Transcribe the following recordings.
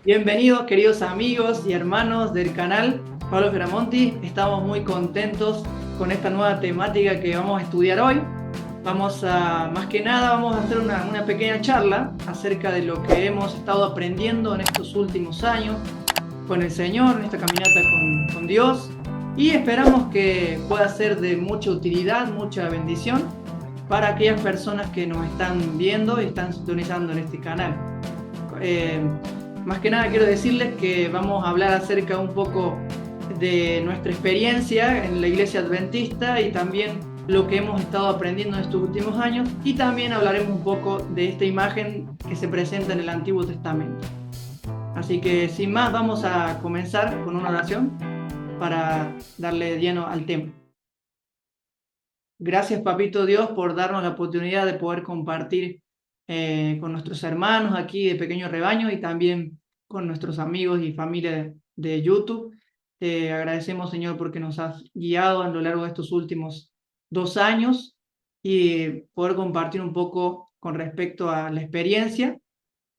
Bienvenidos, queridos amigos y hermanos del canal Pablo Feramonti. Estamos muy contentos con esta nueva temática que vamos a estudiar hoy. Más que nada, vamos a hacer una pequeña charla acerca de lo que hemos estado aprendiendo en estos últimos años con el Señor, en esta caminata con Dios. Y esperamos que pueda ser de mucha utilidad, mucha bendición para aquellas personas que nos están viendo y están sintonizando en este canal. Más que nada quiero decirles que vamos a hablar acerca un poco de nuestra experiencia en la iglesia adventista y también lo que hemos estado aprendiendo en estos últimos años, y también hablaremos un poco de esta imagen que se presenta en el Antiguo Testamento. Así que sin más, vamos a comenzar con una oración para darle lleno al tema. Gracias, Papito Dios, por darnos la oportunidad de poder compartir con nuestros hermanos aquí de Pequeño Rebaño y también con nuestros amigos y familia de YouTube. Te agradecemos, Señor, porque nos has guiado a lo largo de estos últimos 2 años y poder compartir un poco con respecto a la experiencia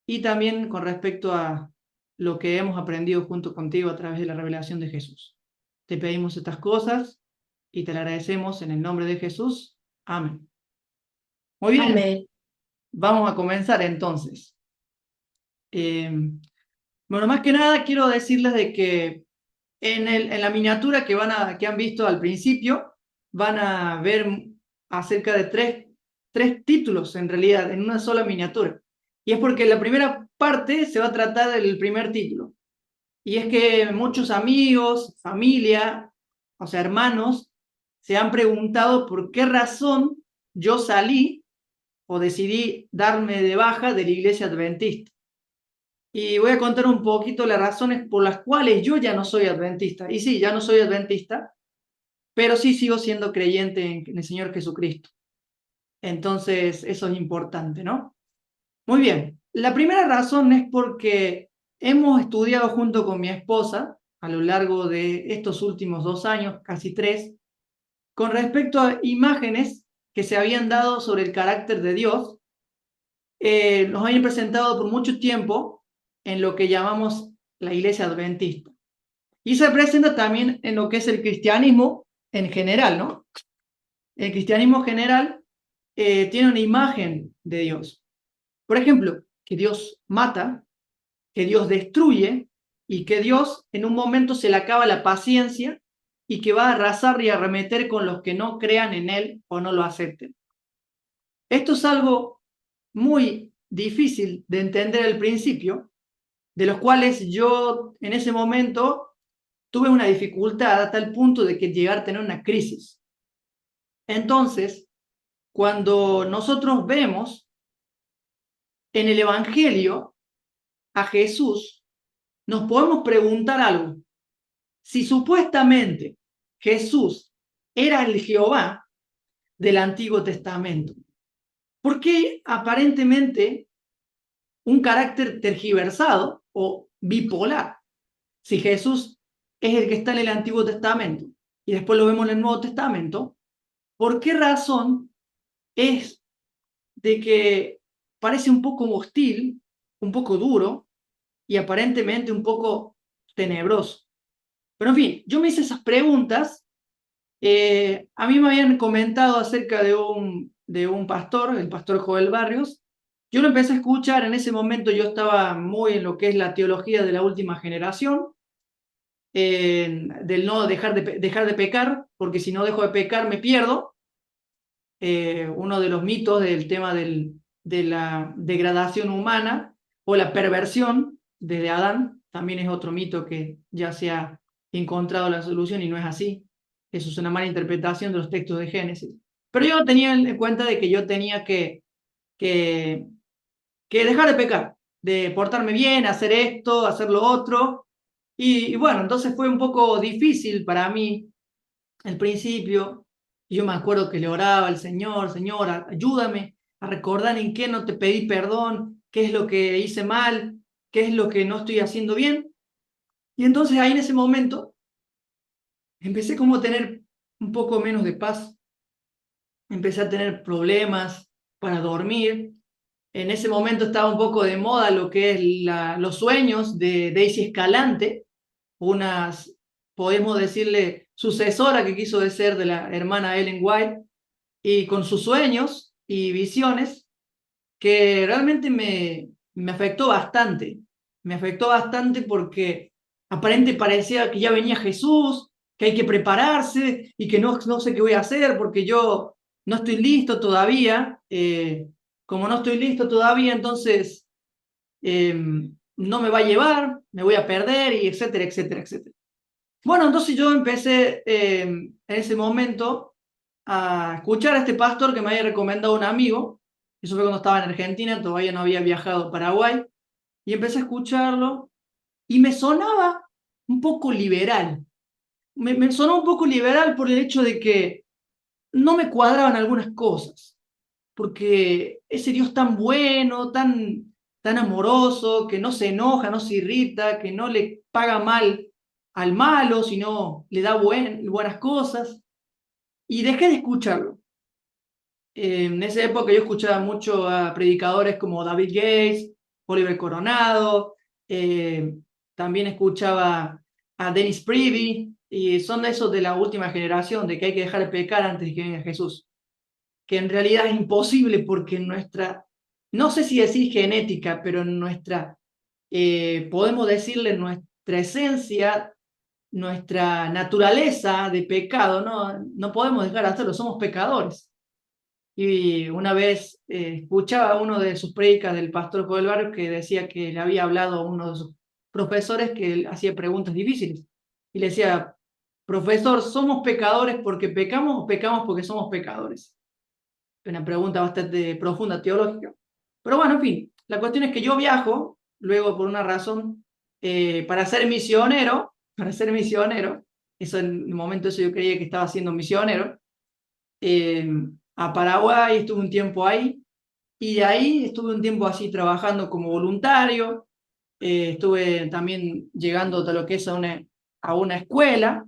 y también con respecto a lo que hemos aprendido junto contigo a través de la revelación de Jesús. Te pedimos estas cosas y te lo agradecemos en el nombre de Jesús. Amén. Muy bien. Amén. Vamos a comenzar entonces. Bueno, más que nada quiero decirles de que en la miniatura que han visto al principio, van a ver acerca de tres títulos en realidad, en una sola miniatura. Y es porque la primera parte se va a tratar del primer título. Y es que muchos amigos, familia, o sea, hermanos, se han preguntado por qué razón yo salí o decidí darme de baja de la iglesia adventista. Y voy a contar un poquito las razones por las cuales yo ya no soy adventista. Y sí, ya no soy adventista, pero sí sigo siendo creyente en el Señor Jesucristo. Entonces, eso es importante, ¿no? Muy bien. La primera razón es porque hemos estudiado junto con mi esposa a lo largo de estos últimos 2 años, casi 3, con respecto a imágenes que se habían dado sobre el carácter de Dios. Nos habían presentado por mucho tiempo en lo que llamamos la iglesia adventista. Y se presenta también en lo que es el cristianismo en general, ¿no? El cristianismo general tiene una imagen de Dios. Por ejemplo, que Dios mata, que Dios destruye y que Dios en un momento se le acaba la paciencia y que va a arrasar y arremeter con los que no crean en Él o no lo acepten. Esto es algo muy difícil de entender al principio, de los cuales yo en ese momento tuve una dificultad a tal punto de que llegar a tener una crisis. Entonces, cuando nosotros vemos en el Evangelio a Jesús, nos podemos preguntar algo. Si supuestamente Jesús era el Jehová del Antiguo Testamento, ¿por qué aparentemente un carácter tergiversado o bipolar? Si Jesús es el que está en el Antiguo Testamento y después lo vemos en el Nuevo Testamento, ¿por qué razón es de que parece un poco hostil, un poco duro y aparentemente un poco tenebroso? Pero en fin, yo me hice esas preguntas. A mí me habían comentado acerca de un pastor, el pastor Joel Barrios. Yo lo empecé a escuchar. En ese momento yo estaba muy en lo que es la teología de la última generación, del no dejar de pecar, porque si no dejo de pecar me pierdo. Uno de los mitos del tema de la degradación humana o la perversión desde Adán, también es otro mito que ya se ha encontrado la solución y no es así. Eso es una mala interpretación de los textos de Génesis. Pero yo tenía en cuenta de que yo tenía que dejar de pecar, de portarme bien, hacer esto, hacer lo otro. Y bueno, entonces fue un poco difícil para mí al principio. Yo me acuerdo que le oraba al Señor: Señor, ayúdame a recordar en qué no te pedí perdón, qué es lo que hice mal, qué es lo que no estoy haciendo bien. Y entonces ahí en ese momento empecé como a tener un poco menos de paz, empecé a tener problemas para dormir, En ese momento estaba un poco de moda lo que es los sueños de Daisy Escalante, unas, podemos decirle, sucesora que quiso de ser de la hermana Ellen White, y con sus sueños y visiones, que realmente me afectó bastante. Me afectó bastante porque aparente parecía que ya venía Jesús, que hay que prepararse y que no sé qué voy a hacer porque yo no estoy listo todavía. Como no estoy listo todavía, entonces no me va a llevar, me voy a perder y etcétera, etcétera, etcétera. Bueno, entonces yo empecé en ese momento a escuchar a este pastor que me había recomendado un amigo. Eso fue cuando estaba en Argentina, todavía no había viajado a Paraguay. Y empecé a escucharlo y me sonaba un poco liberal. Me sonó un poco liberal por el hecho de que no me cuadraban algunas cosas. Porque ese Dios tan bueno, tan amoroso, que no se enoja, no se irrita, que no le paga mal al malo, sino le da buenas cosas. Y dejé de escucharlo. En esa época yo escuchaba mucho a predicadores como David Gates, Oliver Coronado, eh, también escuchaba a Dennis Privy, y son de esos de la última generación, de que hay que dejar de pecar antes de que venga Jesús, que en realidad es imposible porque nuestra, no sé si decir genética, pero en nuestra, podemos decirle nuestra esencia, nuestra naturaleza de pecado, no podemos dejar de hacerlo, somos pecadores. Y una vez escuchaba uno de sus predicas del pastor Joel Barrios que decía que le había hablado a uno de sus profesores que él hacía preguntas difíciles. Y le decía, profesor, ¿somos pecadores porque pecamos o pecamos porque somos pecadores? Una pregunta bastante profunda teológica. Pero bueno, en fin, la cuestión es que yo viajo, luego por una razón, para ser misionero, eso en el momento eso yo creía que estaba siendo misionero, eh, a Paraguay, estuve un tiempo ahí, y de ahí estuve un tiempo así trabajando como voluntario, estuve también llegando a lo que es a una escuela.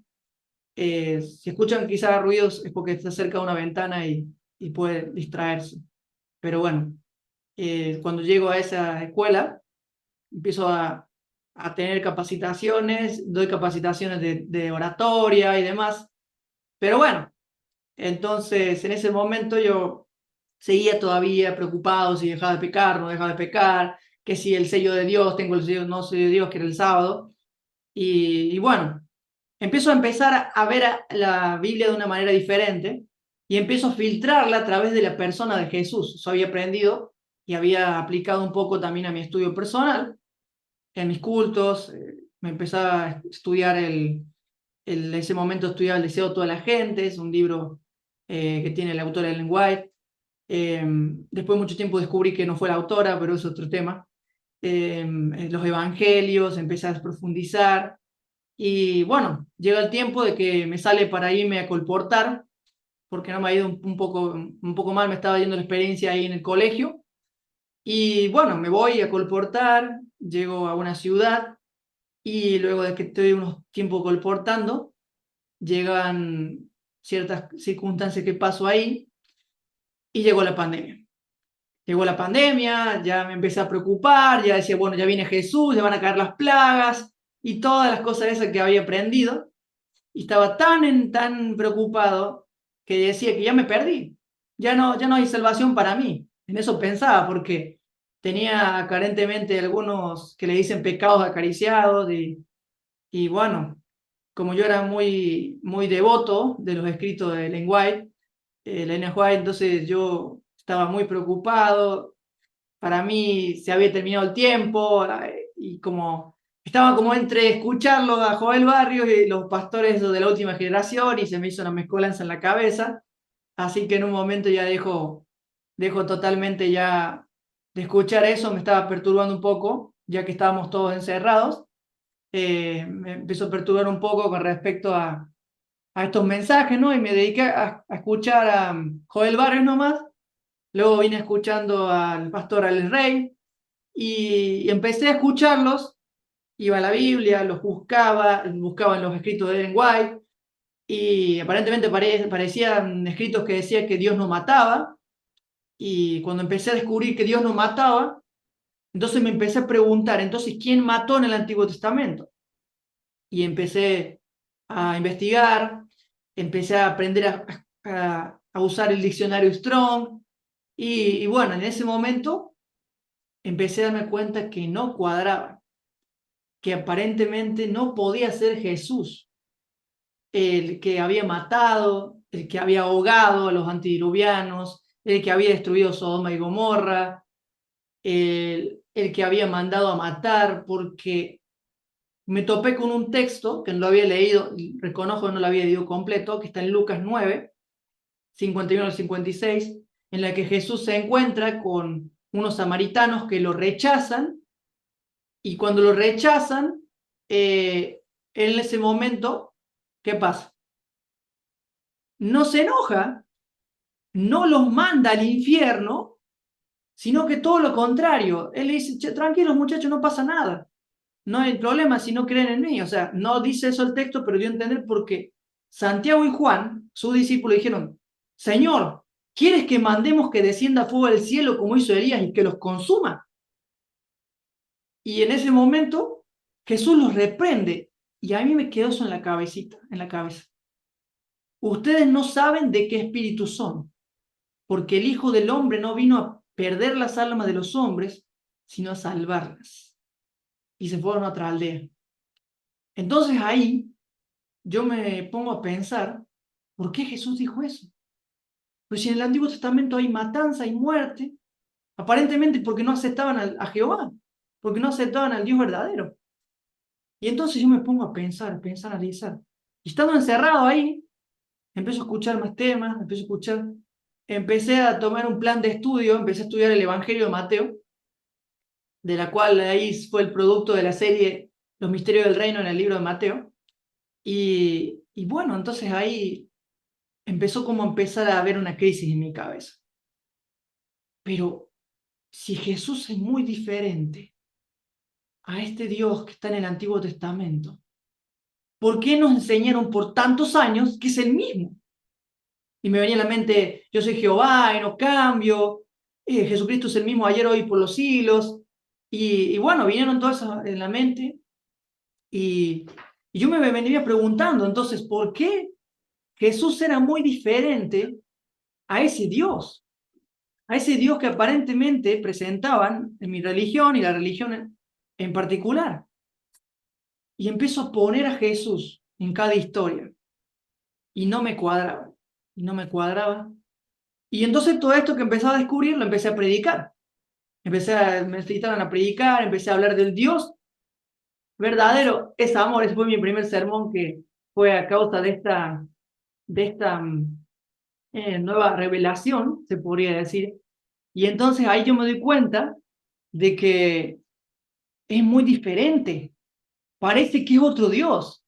Si escuchan quizás ruidos es porque está cerca de una ventana y puede distraerse. Pero bueno, cuando llego a esa escuela, empiezo a tener capacitaciones, doy capacitaciones de oratoria y demás. Pero bueno, entonces en ese momento yo seguía todavía preocupado si dejaba de pecar, no dejaba de pecar, que si el sello de Dios, tengo el sello, no sello de Dios, que era el sábado. Y bueno, empiezo a empezar a ver la Biblia de una manera diferente y empiezo a filtrarla a través de la persona de Jesús. Eso había aprendido y había aplicado un poco también a mi estudio personal, en mis cultos. Me empezaba a estudiar en ese momento estudiaba El deseo de toda la gente, es un libro que tiene la autora Ellen White. Después de mucho tiempo descubrí que no fue la autora, pero es otro tema. Los evangelios, empecé a profundizar. Y bueno, llega el tiempo de que me sale para irme a colportar, porque no me ha ido un poco mal, me estaba yendo la experiencia ahí en el colegio. Y bueno, me voy a colportar, llego a una ciudad y luego de que estoy unos tiempo colportando, llegan ciertas circunstancias que paso ahí y llegó la pandemia. Llegó la pandemia, ya me empecé a preocupar, ya decía, bueno, ya viene Jesús, ya van a caer las plagas y todas las cosas esas que había aprendido. Y estaba tan preocupado que decía que ya me perdí, ya no hay salvación para mí. En eso pensaba, porque tenía carentemente algunos que le dicen pecados acariciados y bueno, como yo era muy devoto de los escritos de Ellen White, entonces yo estaba muy preocupado. Para mí se había terminado el tiempo y como estaba como entre escucharlo a Joel Barrios y los pastores de la última generación y se me hizo una mezcolanza en la cabeza, así que en un momento ya dejo totalmente ya de escuchar eso, me estaba perturbando un poco, ya que estábamos todos encerrados. Me empezó a perturbar un poco con respecto a estos mensajes, ¿no? Y me dediqué a escuchar a Joel Barrios nomás. Luego vine escuchando al pastor Alex Rey y empecé a escucharlos. Iba a la Biblia, los buscaba en los escritos de Ellen White y aparentemente parecían escritos que decían que Dios no mataba Y cuando empecé a descubrir que Dios no mataba, entonces me empecé a preguntar, entonces, ¿quién mató en el Antiguo Testamento? Y empecé a investigar, empecé a aprender a usar el diccionario Strong, y bueno, en ese momento empecé a darme cuenta que no cuadraba, que aparentemente no podía ser Jesús el que había matado, el que había ahogado a los antidiluvianos, el que había destruido Sodoma y Gomorra, el que había mandado a matar, porque me topé con un texto que no lo había leído, reconozco que no lo había leído completo, que está en Lucas 9, 51 al 56, en la que Jesús se encuentra con unos samaritanos que lo rechazan, y cuando lo rechazan, en ese momento, ¿qué pasa? No se enoja, no los manda al infierno, sino que todo lo contrario. Él le dice, che, tranquilos muchachos, no pasa nada. No hay problema si no creen en mí. O sea, no dice eso el texto, pero dio a entender porque Santiago y Juan, sus discípulos, dijeron, Señor, ¿quieres que mandemos que descienda fuego del cielo como hizo Elías y que los consuma? Y en ese momento Jesús los reprende. Y a mí me quedó eso en la cabecita, en la cabeza. Ustedes no saben de qué espíritu son, porque el Hijo del Hombre no vino a perder las almas de los hombres, sino a salvarlas. Y se fueron a otra aldea. Entonces ahí yo me pongo a pensar, ¿por qué Jesús dijo eso? Pues si en el Antiguo Testamento hay matanza y muerte, aparentemente porque no aceptaban a Jehová, porque no aceptaban al Dios verdadero. Y entonces yo me pongo a pensar, analizar. Y estando encerrado ahí, empiezo a escuchar más temas, empecé a tomar un plan de estudio, empecé a estudiar el Evangelio de Mateo, de la cual ahí fue el producto de la serie Los Misterios del Reino en el libro de Mateo. Y bueno, entonces ahí empezó como a empezar a haber una crisis en mi cabeza. Pero si Jesús es muy diferente a este Dios que está en el Antiguo Testamento, ¿por qué nos enseñaron por tantos años que es el mismo? Y me venía a la mente, yo soy Jehová y no cambio, Jesucristo es el mismo ayer, hoy, por los siglos. Y bueno, vinieron todas esas en la mente y yo me venía preguntando, entonces, ¿por qué Jesús era muy diferente a ese Dios? A ese Dios que aparentemente presentaban en mi religión y la religión en particular. Y empiezo a poner a Jesús en cada historia. Y no me cuadraba. Y no me cuadraba. Y entonces todo esto que empezaba a descubrir lo empecé a predicar. Me invitaron a predicar, empecé a hablar del Dios verdadero. Es amor, ese fue mi primer sermón que fue a causa de esta nueva revelación, se podría decir. Y entonces ahí yo me doy cuenta de que es muy diferente. Parece que es otro Dios.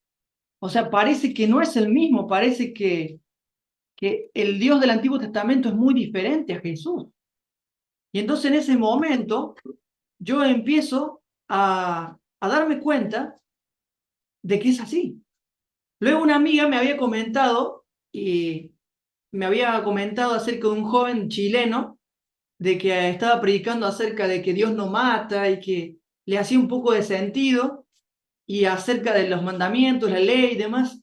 O sea, parece que no es el mismo, parece que el Dios del Antiguo Testamento es muy diferente a Jesús. Y entonces en ese momento yo empiezo a darme cuenta de que es así. Luego una amiga me había comentado, y me había comentado acerca de un joven chileno, de que estaba predicando acerca de que Dios no mata y que le hacía un poco de sentido, y acerca de los mandamientos, la ley y demás.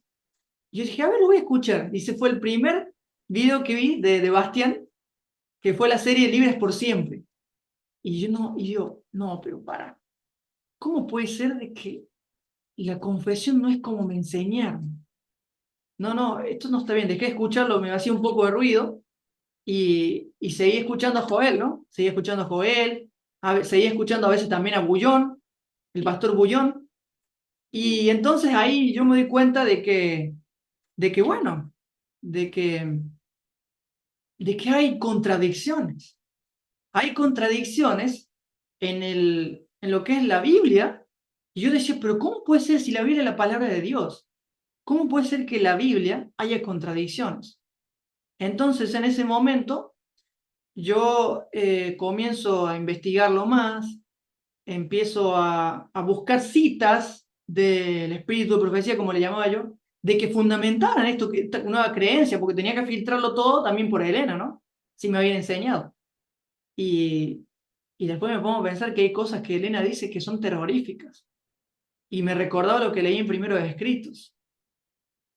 Y yo dije, a ver, lo voy a escuchar. Y ese fue el primer video que vi de Bastián, que fue la serie Libres por Siempre. Y yo, no, pero para, ¿cómo puede ser de que la confesión no es como me enseñaron? No, no, esto no está bien. Dejé de escucharlo, me hacía un poco de ruido y seguí escuchando a Joel, ¿no? Seguí escuchando a Joel, seguí escuchando a veces también a Bullón, el pastor Bullón. Y entonces ahí yo me di cuenta de que bueno, de que, de que hay contradicciones. Hay contradicciones en lo que es la Biblia. Y yo decía, pero ¿cómo puede ser si la Biblia es la palabra de Dios? ¿Cómo puede ser que en la Biblia haya contradicciones? Entonces, en ese momento, yo comienzo a investigarlo más, empiezo a buscar citas del espíritu de profecía, como le llamaba yo, de que fundamentaran esta nueva creencia, porque tenía que filtrarlo todo también por Elena, ¿no? Si me habían enseñado. Y, y después me pongo a pensar que hay cosas que Elena dice que son terroríficas. Y me recordaba lo que leí en Primero de Escritos,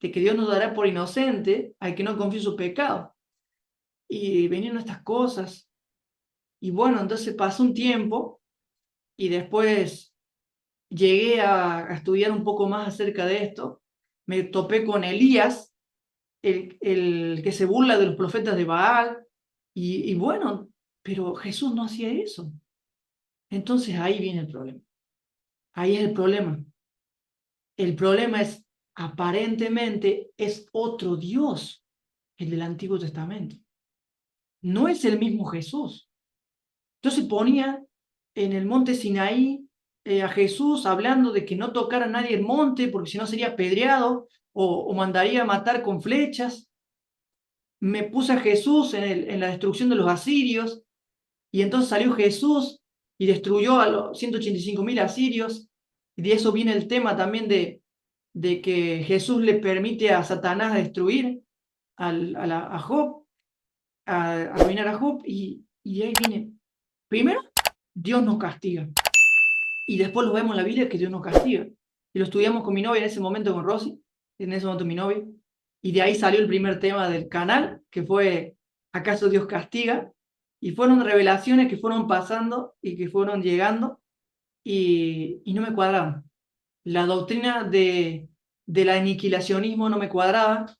de que Dios nos dará por inocente al que no confíe en su pecado. Y venían estas cosas. Y bueno, entonces pasó un tiempo y después llegué a estudiar un poco más acerca de esto. Me topé con Elías, el que se burla de los profetas de Baal. Y bueno, pero Jesús no hacía eso. Entonces ahí viene el problema. Ahí es el problema. El problema es, aparentemente, es otro Dios, el del Antiguo Testamento. No es el mismo Jesús. Entonces ponía en el monte Sinaí a Jesús hablando de que no tocara a nadie el monte porque si no sería apedreado o mandaría a matar con flechas. Me puse a Jesús en la destrucción de los asirios y entonces salió Jesús y destruyó a los 185.000 asirios. Y de eso viene el tema también de que Jesús le permite a Satanás destruir a Job, a arruinar a Job. Y ahí viene, primero, Dios nos castiga. Y después lo vemos en la Biblia que Dios nos castiga. Y lo estudiamos con mi novia en ese momento, con Rosy, en ese momento mi novia. Y de ahí salió el primer tema del canal, que fue ¿acaso Dios castiga? Y fueron revelaciones que fueron pasando y que fueron llegando y no me cuadraban. La doctrina del aniquilacionismo no me cuadraba,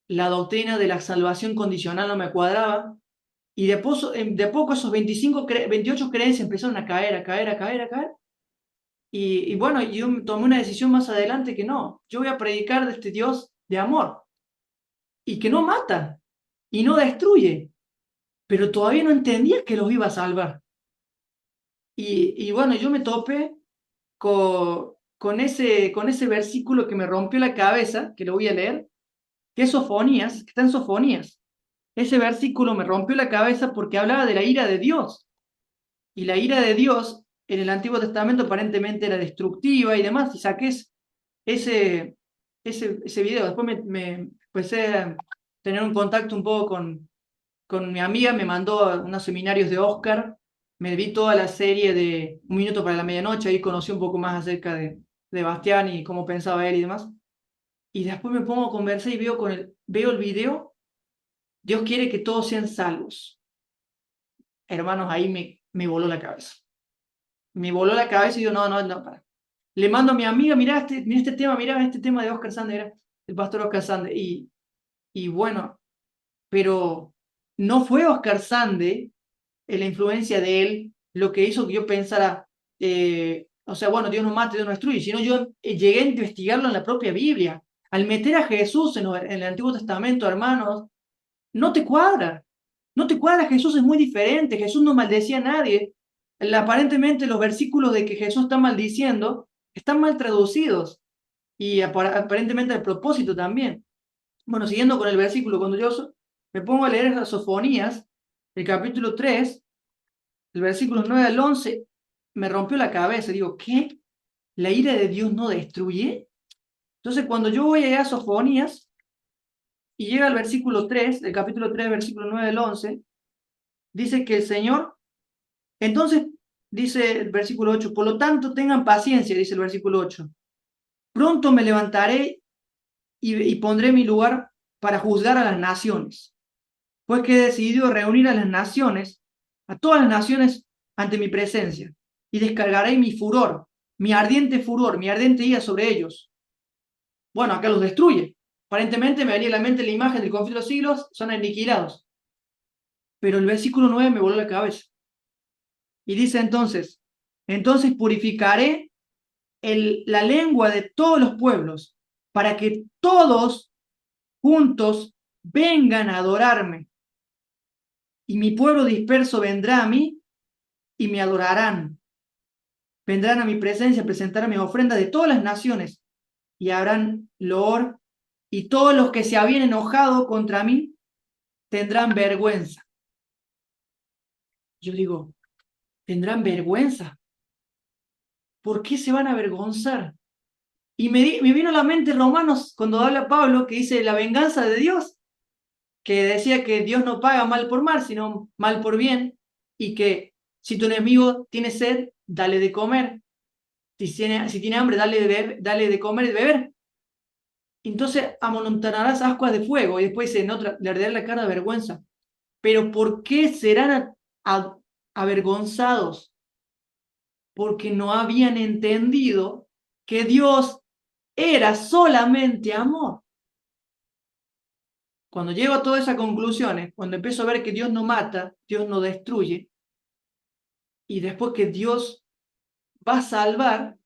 la doctrina de la salvación condicional no me cuadraba, y de poco esos 28 creencias empezaron a caer, a caer, a caer, a caer. Y bueno, yo tomé una decisión más adelante que no, yo voy a predicar de este Dios de amor, y que no mata, y no destruye, pero todavía no entendía que los iba a salvar. Y bueno, yo me topé con ese versículo que me rompió la cabeza, que lo voy a leer, que es Sofonías, que está en Sofonías. Ese versículo me rompió la cabeza porque hablaba de la ira de Dios. Y la ira de Dios en el Antiguo Testamento aparentemente era destructiva y demás. Y saqué ese video. Después me empecé a tener un contacto un poco con mi amiga, me mandó a unos seminarios de Oscar, me vi toda la serie de Un Minuto para la Medianoche, ahí conocí un poco más acerca de Bastián y cómo pensaba él y demás. Y después me pongo a conversar y veo el video, Dios quiere que todos sean salvos. Hermanos, ahí me voló la cabeza. Me voló la cabeza y digo, no, no, no, para. Le mando a mi amiga, mirá este tema de Oscar Sander, el pastor Oscar Sander. Y bueno, pero no fue Oscar Sande la influencia de él lo que hizo que yo pensara, o sea, bueno, Dios no mata, Dios no destruye, sino yo llegué a investigarlo en la propia Biblia. Al meter a Jesús en el Antiguo Testamento, hermanos, no te cuadra. No te cuadra, Jesús es muy diferente, Jesús no maldecía a nadie. Aparentemente los versículos de que Jesús está maldiciendo están mal traducidos y aparentemente al propósito también. Bueno, siguiendo con el versículo, cuando yo me pongo a leer las Sofonías, el capítulo 3, el versículo 9 al 11, me rompió la cabeza. Digo, ¿qué? ¿La ira de Dios no destruye? Entonces, cuando yo voy allá a Sofonías y llega al versículo 3, el capítulo 3, versículo 9 al 11, dice que el Señor, entonces, dice el versículo 8, por lo tanto, tengan paciencia, dice el versículo 8. Pronto me levantaré y pondré mi lugar para juzgar a las naciones, pues que he decidido reunir a las naciones, a todas las naciones ante mi presencia, y descargaré mi furor, mi ardiente ira sobre ellos. Bueno, acá los destruye. Aparentemente me venía a la mente la imagen del conflicto de los siglos, son aniquilados. Pero el versículo 9 me voló la cabeza. Y dice entonces purificaré la lengua de todos los pueblos, para que todos juntos vengan a adorarme. Y mi pueblo disperso vendrá a mí y me adorarán. Vendrán a mi presencia a presentar mis ofrendas de todas las naciones y harán loor, y todos los que se habían enojado contra mí tendrán vergüenza. Yo digo, ¿tendrán vergüenza? ¿Por qué se van a avergonzar? Y me vino a la mente Romanos, cuando habla Pablo, que dice la venganza de Dios, que decía que Dios no paga mal por mal, sino mal por bien. y que si tu enemigo tiene sed, dale de comer. Si tiene hambre, dale de comer y de beber. Entonces amontonarás ascuas de fuego. Y después dice en otra, le arderá la cara de vergüenza. Pero ¿por qué serán avergonzados? Porque no habían entendido que Dios era solamente amor. Cuando llego a todas esas conclusiones, cuando empiezo a ver que Dios no mata, Dios no destruye, y después que Dios va a salvar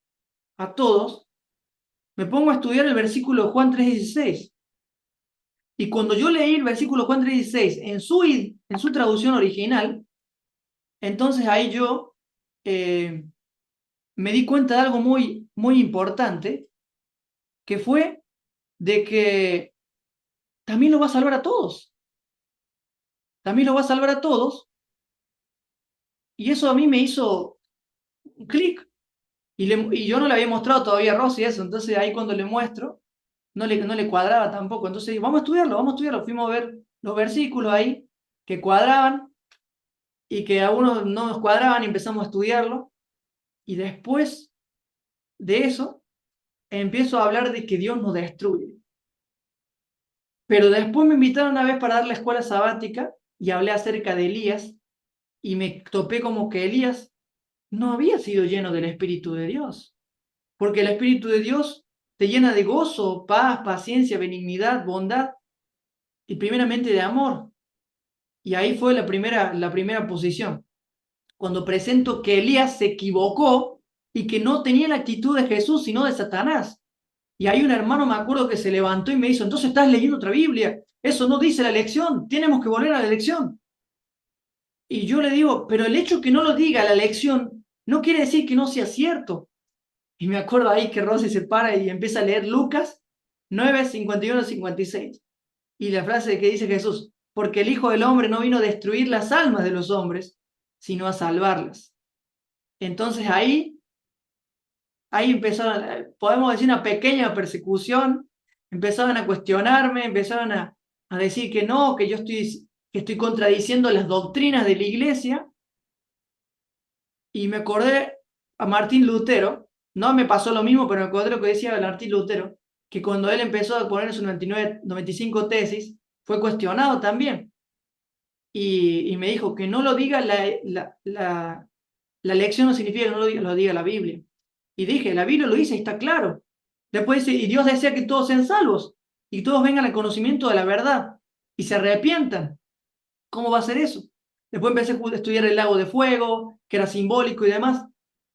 a todos, me pongo a estudiar el versículo de Juan 3:16. Y cuando yo leí el versículo Juan 3:16 en su traducción original, entonces ahí yo me di cuenta de algo muy, muy importante, que fue de que también lo va a salvar a todos. También lo va a salvar a todos. Y eso a mí me hizo un clic. Y yo no le había mostrado todavía a Rosy eso. Entonces ahí cuando le muestro, no le cuadraba tampoco. Entonces vamos a estudiarlo, vamos a estudiarlo. Fuimos a ver los versículos ahí que cuadraban y que a uno no nos cuadraban y empezamos a estudiarlo. Y después de eso, empiezo a hablar de que Dios nos destruye. Pero después me invitaron una vez para dar la escuela sabática y hablé acerca de Elías y me topé como que Elías no había sido lleno del Espíritu de Dios, porque el Espíritu de Dios te llena de gozo, paz, paciencia, benignidad, bondad y primeramente de amor. Y ahí fue la primera posición, cuando presento que Elías se equivocó y que no tenía la actitud de Jesús, sino de Satanás. Y hay un hermano, me acuerdo, que se levantó y me dijo, entonces estás leyendo otra Biblia, eso no dice la lección, tenemos que volver a la lección. Y yo le digo, pero el hecho que no lo diga la lección no quiere decir que no sea cierto. Y me acuerdo ahí que Rosy se para y empieza a leer Lucas 9:51-56. Y la frase que dice Jesús, porque el Hijo del Hombre no vino a destruir las almas de los hombres, sino a salvarlas. Entonces ahí empezaron, podemos decir, una pequeña persecución, empezaban a cuestionarme, empezaron a decir que no, que que estoy contradiciendo las doctrinas de la iglesia, y me acordé a Martín Lutero, no me pasó lo mismo, pero me acordé lo que decía Martín Lutero, que cuando él empezó a poner sus 95 tesis, fue cuestionado también, y me dijo que no lo diga la lección, no significa que no lo diga la Biblia. Y dije, la Biblia lo dice y está claro. Después dice, y Dios desea que todos sean salvos y todos vengan al conocimiento de la verdad y se arrepientan. ¿Cómo va a ser eso? Después empecé a estudiar el lago de fuego, que era simbólico y demás.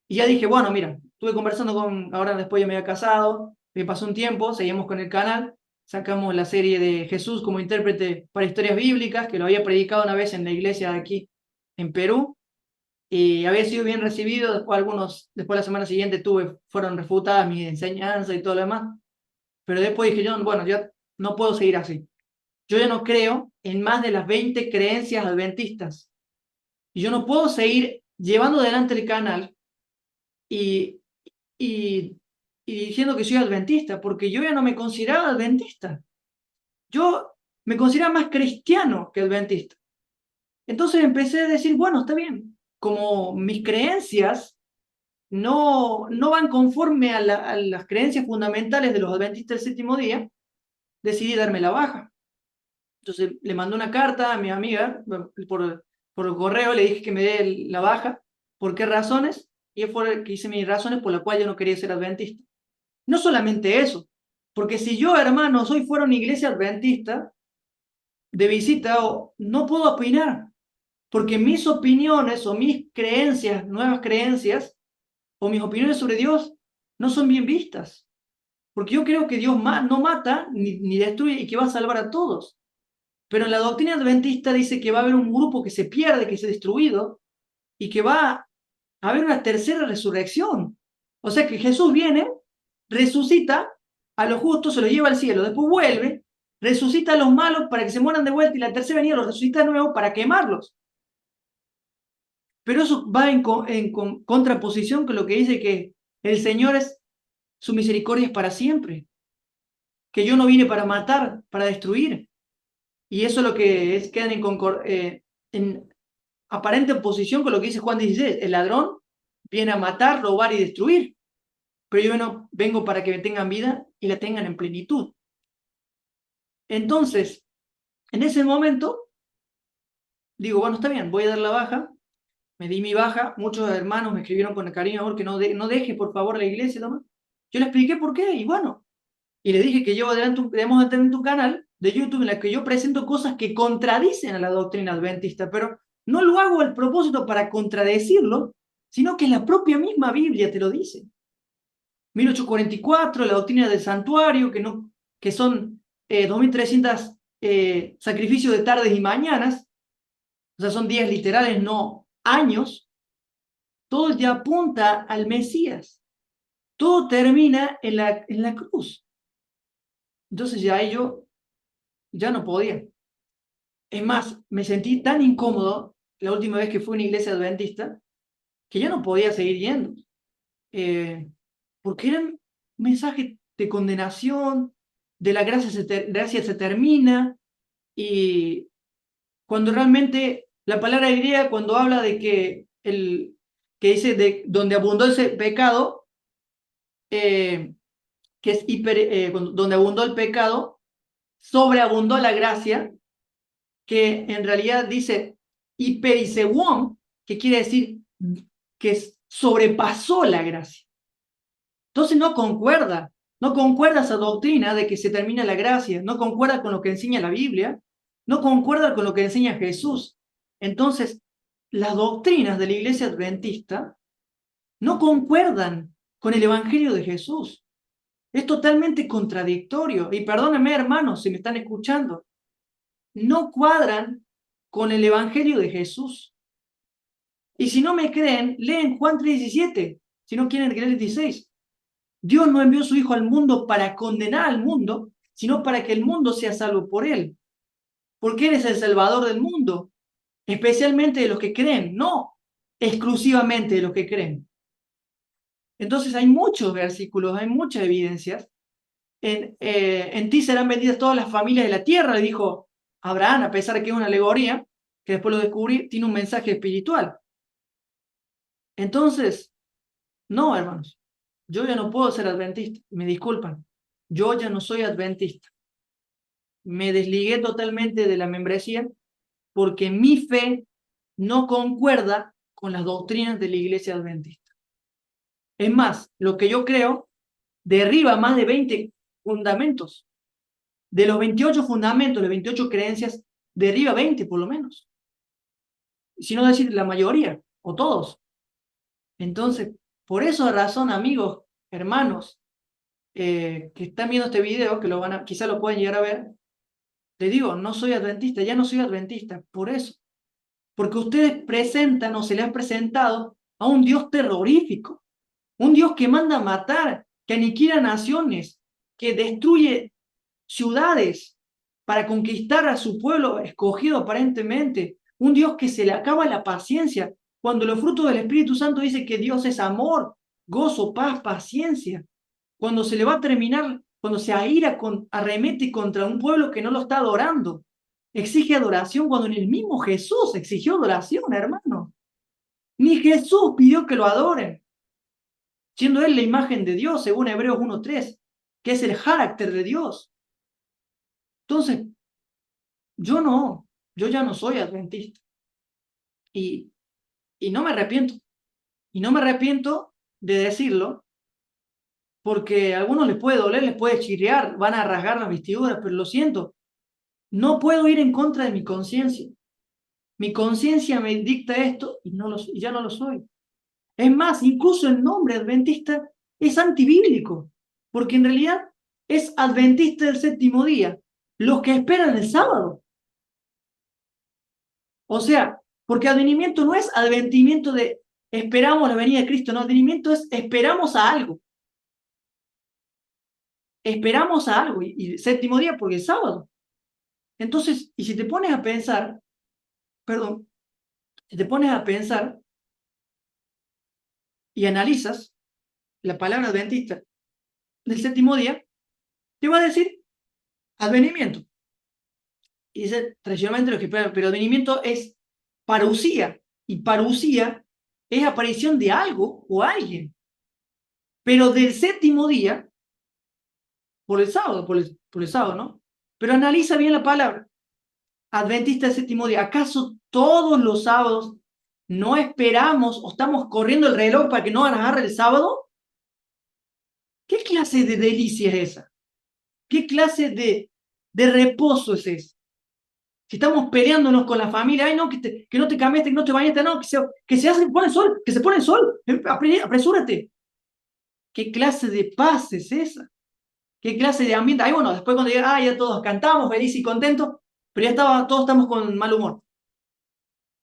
Y ya dije, bueno, mira, estuve conversando ahora después ya me había casado, me pasó un tiempo, seguimos con el canal, sacamos la serie de Jesús como intérprete para historias bíblicas, que lo había predicado una vez en la iglesia de aquí en Perú, y había sido bien recibido. Después la semana siguiente fueron refutadas mis enseñanzas y todo lo demás, pero después dije yo, bueno, ya no puedo seguir así. Yo ya no creo en más de las 20 creencias adventistas, y yo no puedo seguir llevando adelante el canal y, y, y diciendo que soy adventista, porque yo ya no me consideraba adventista. Yo me consideraba más cristiano que adventista. Entonces empecé a decir, bueno, está bien, como mis creencias no van conforme a las creencias fundamentales de los adventistas del séptimo día, decidí darme la baja. Entonces le mandé una carta a mi amiga por el correo, le dije que me dé la baja, por qué razones, y fue el que hice mis razones por las cuales yo no quería ser adventista. No solamente eso, porque si yo, hermano, fuera una iglesia adventista de visita, no puedo opinar, porque mis opiniones o mis creencias, nuevas creencias, o mis opiniones sobre Dios no son bien vistas, porque yo creo que Dios no mata ni destruye y que va a salvar a todos. Pero en la doctrina adventista dice que va a haber un grupo que se pierde, que es destruido, y que va a haber una tercera resurrección. O sea que Jesús viene, resucita a los justos, se los lleva al cielo, después vuelve, resucita a los malos para que se mueran de vuelta, y la tercera venida los resucita de nuevo para quemarlos. Pero eso va en contraposición con lo que dice que el Señor su misericordia es para siempre, que yo no vine para matar, para destruir. Y eso es lo que quedan en aparente oposición con lo que dice Juan 16. El ladrón viene a matar, robar y destruir. Pero yo no vengo para que tengan vida y la tengan en plenitud. Entonces, en ese momento, digo, bueno, está bien, voy a dar la baja. Me di mi baja. Muchos hermanos me escribieron con el cariño, amor, que no deje, por favor, la iglesia. ¿No? Yo le expliqué por qué, y bueno. Y le dije que debemos de tener un canal de YouTube en el que yo presento cosas que contradicen a la doctrina adventista, pero no lo hago al propósito para contradecirlo, sino que la propia misma Biblia te lo dice. 1844, la doctrina del santuario, que son 2300 sacrificios de tardes y mañanas, o sea, son días literales, no años. Todo ya apunta al Mesías. Todo termina en la cruz. Entonces yo ya no podía. Es más, me sentí tan incómodo la última vez que fui a una iglesia adventista que ya no podía seguir yendo. Porque eran mensajes de condenación, de la gracia se termina, y cuando realmente la palabra griega, cuando habla de que dice de donde abundó ese pecado, que es donde abundó el pecado, sobreabundó la gracia, que en realidad dice hiperiseuón, que quiere decir que sobrepasó la gracia. Entonces no concuerda esa doctrina de que se termina la gracia, no concuerda con lo que enseña la Biblia, no concuerda con lo que enseña Jesús. Entonces, las doctrinas de la iglesia adventista no concuerdan con el Evangelio de Jesús. Es totalmente contradictorio. Y perdónenme, hermanos, si me están escuchando, no cuadran con el Evangelio de Jesús. Y si no me creen, leen Juan 3:17, si no quieren leer el 16. Dios no envió a su Hijo al mundo para condenar al mundo, sino para que el mundo sea salvo por él. Porque Él es el Salvador del mundo, especialmente de los que creen, no exclusivamente de los que creen. Entonces hay muchos versículos, hay muchas evidencias. En ti serán benditas todas las familias de la tierra, le dijo Abraham, a pesar de que es una alegoría, que después lo descubrí, tiene un mensaje espiritual. Entonces, no, hermanos, yo ya no puedo ser adventista, me disculpan, yo ya no soy adventista. Me desligué totalmente de la membresía porque mi fe no concuerda con las doctrinas de la iglesia adventista. Es más, lo que yo creo derriba más de 20 fundamentos. De los 28 fundamentos, de 28 creencias, derriba 20 por lo menos. Si no decir la mayoría, o todos. Entonces, por esa razón, amigos, hermanos, que están viendo este video, que quizá lo pueden llegar a ver, les digo, no soy adventista, ya no soy adventista, por eso. Porque ustedes presentan o se les ha presentado a un Dios terrorífico, un Dios que manda a matar, que aniquila naciones, que destruye ciudades para conquistar a su pueblo escogido aparentemente, un Dios que se le acaba la paciencia, cuando los frutos del Espíritu Santo dice que Dios es amor, gozo, paz, paciencia. Cuando se le va a terminar, cuando se arremete contra un pueblo que no lo está adorando, exige adoración cuando ni el mismo Jesús exigió adoración, hermano. Ni Jesús pidió que lo adoren, siendo él la imagen de Dios, según Hebreos 1:3, que es el carácter de Dios. Entonces, yo ya no soy adventista. Y, y no me arrepiento. Y no me arrepiento de decirlo, porque a algunos les puede doler, les puede chirriar, van a rasgar las vestiduras, pero lo siento, no puedo ir en contra de mi conciencia. Mi conciencia me dicta esto y ya no lo soy. Es más, incluso el nombre adventista es antibíblico, porque en realidad es adventista del séptimo día, los que esperan el sábado. O sea, porque advenimiento no es adventimiento de esperamos la venida de Cristo, no, advenimiento es esperamos a algo. Esperamos a algo, y séptimo día porque es sábado. Entonces, y si te pones a pensar, perdón, si te pones a pensar y analizas la palabra adventista del séptimo día, te va a decir advenimiento. Y dice tradicionalmente lo que espera, pero advenimiento es Parusía. Y parusía es aparición de algo o alguien. Pero del séptimo día, por el sábado, por el sábado, ¿no? Pero analiza bien la palabra. Adventista del séptimo día. ¿Acaso todos los sábados no esperamos o estamos corriendo el reloj para que no agarre el sábado? ¿Qué clase de delicia es esa? ¿Qué clase de reposo es ese? Si estamos peleándonos con la familia, ay no, que no te cambiaste, que no te bañaste, no, pone el sol, que se pone el sol, apresúrate. ¿Qué clase de paz es esa? ¿Qué clase de ambiente? Ay, bueno, después cuando llega, ya todos cantamos, felices y contentos, pero ya todos estamos con mal humor.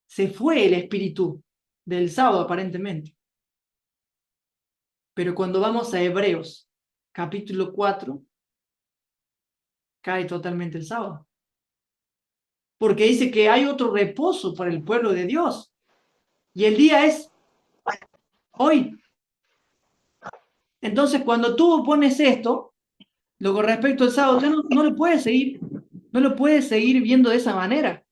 Se fue el espíritu del sábado, aparentemente. Pero cuando vamos a Hebreos, capítulo 4, cae totalmente el sábado. Porque dice que hay otro reposo para el pueblo de Dios. Y el día es hoy. Entonces, cuando tú pones esto, lo con respecto al sábado, ya no lo puedes seguir, no lo puedes seguir viendo de esa manera.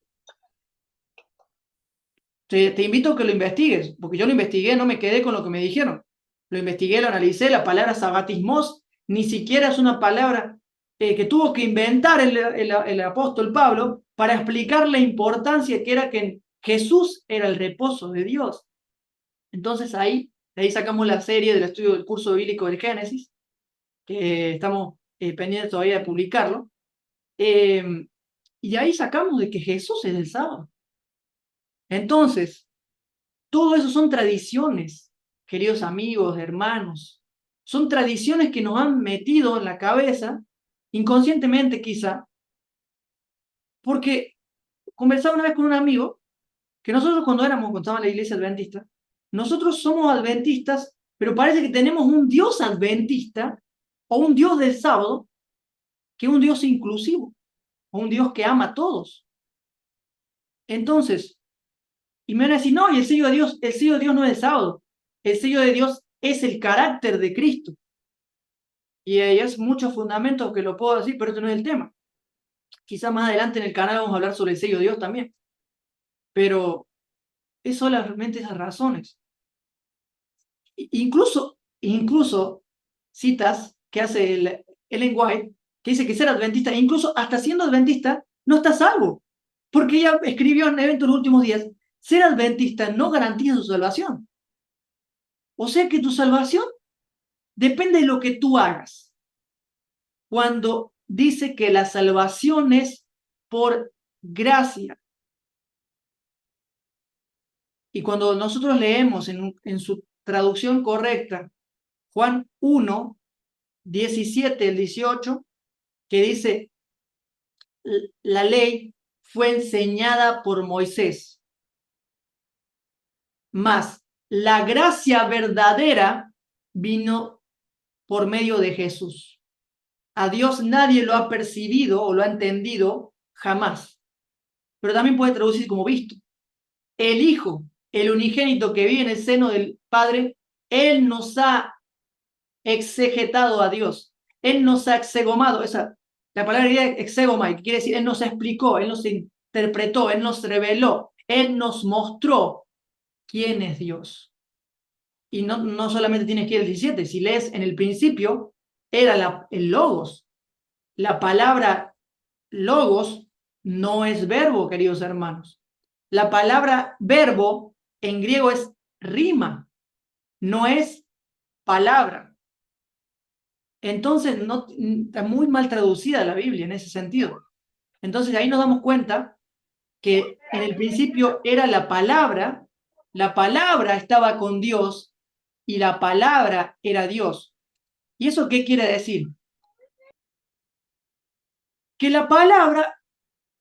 Te invito a que lo investigues, porque yo lo investigué, no me quedé con lo que me dijeron. Lo investigué, lo analicé, la palabra sabatismos ni siquiera es una palabra que tuvo que inventar el apóstol Pablo para explicar la importancia que era que Jesús era el reposo de Dios. Entonces de ahí sacamos la serie del estudio del curso bíblico del Génesis, que estamos pendientes todavía de publicarlo, y de ahí sacamos de que Jesús es el sábado. Entonces, todo eso son tradiciones, queridos amigos, hermanos. Son tradiciones que nos han metido en la cabeza, inconscientemente quizá, porque conversaba una vez con un amigo que nosotros cuando estaba en la iglesia adventista, nosotros somos adventistas, pero parece que tenemos un Dios adventista o un Dios del sábado que es un Dios inclusivo, o un Dios que ama a todos. Entonces, y me van a decir, no, y el sello de Dios no es el sábado, el sello de Dios es el carácter de Cristo. Y hay muchos fundamentos que lo puedo decir, pero este no es el tema. Quizá más adelante en el canal vamos a hablar sobre el sello de Dios también. Pero es solamente esas razones. Incluso citas que hace Ellen White, que dice que ser adventista, incluso hasta siendo adventista, no está salvo. Porque ella escribió en Eventos los Últimos Días, ser adventista no garantiza su salvación. O sea que tu salvación depende de lo que tú hagas. Cuando dice que la salvación es por gracia. Y cuando nosotros leemos en su traducción correcta, Juan 1, 17 al 18, que dice, la ley fue enseñada por Moisés, mas la gracia verdadera vino por medio de Jesús. A Dios nadie lo ha percibido o lo ha entendido jamás, pero también puede traducir como visto. El Hijo, el unigénito que vive en el seno del Padre, Él nos ha exegetado a Dios. Él nos ha exegomado. La palabra griega exegomai, que quiere decir Él nos explicó, Él nos interpretó, Él nos reveló, Él nos mostró quién es Dios. Y no solamente tienes que ir al 17, si lees en el principio, era el logos. La palabra logos no es verbo, queridos hermanos. La palabra verbo en griego es rima, no es palabra. Entonces, está muy mal traducida la Biblia en ese sentido. Entonces, ahí nos damos cuenta que en el principio era la palabra estaba con Dios y la palabra era Dios. ¿Y eso qué quiere decir? Que la palabra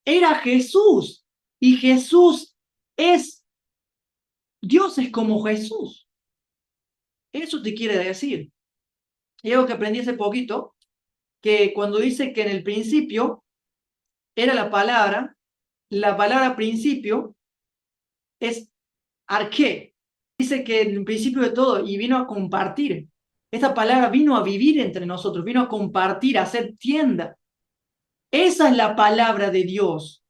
era Jesús y Jesús es, Dios es como Jesús. Eso te quiere decir. Y algo que aprendí hace poquito, que cuando dice que en el principio era la palabra principio es arqué. Dice que en el principio de todo y vino a compartir. Esta palabra vino a vivir entre nosotros, vino a compartir, a hacer tienda. Esa es la palabra de Dios.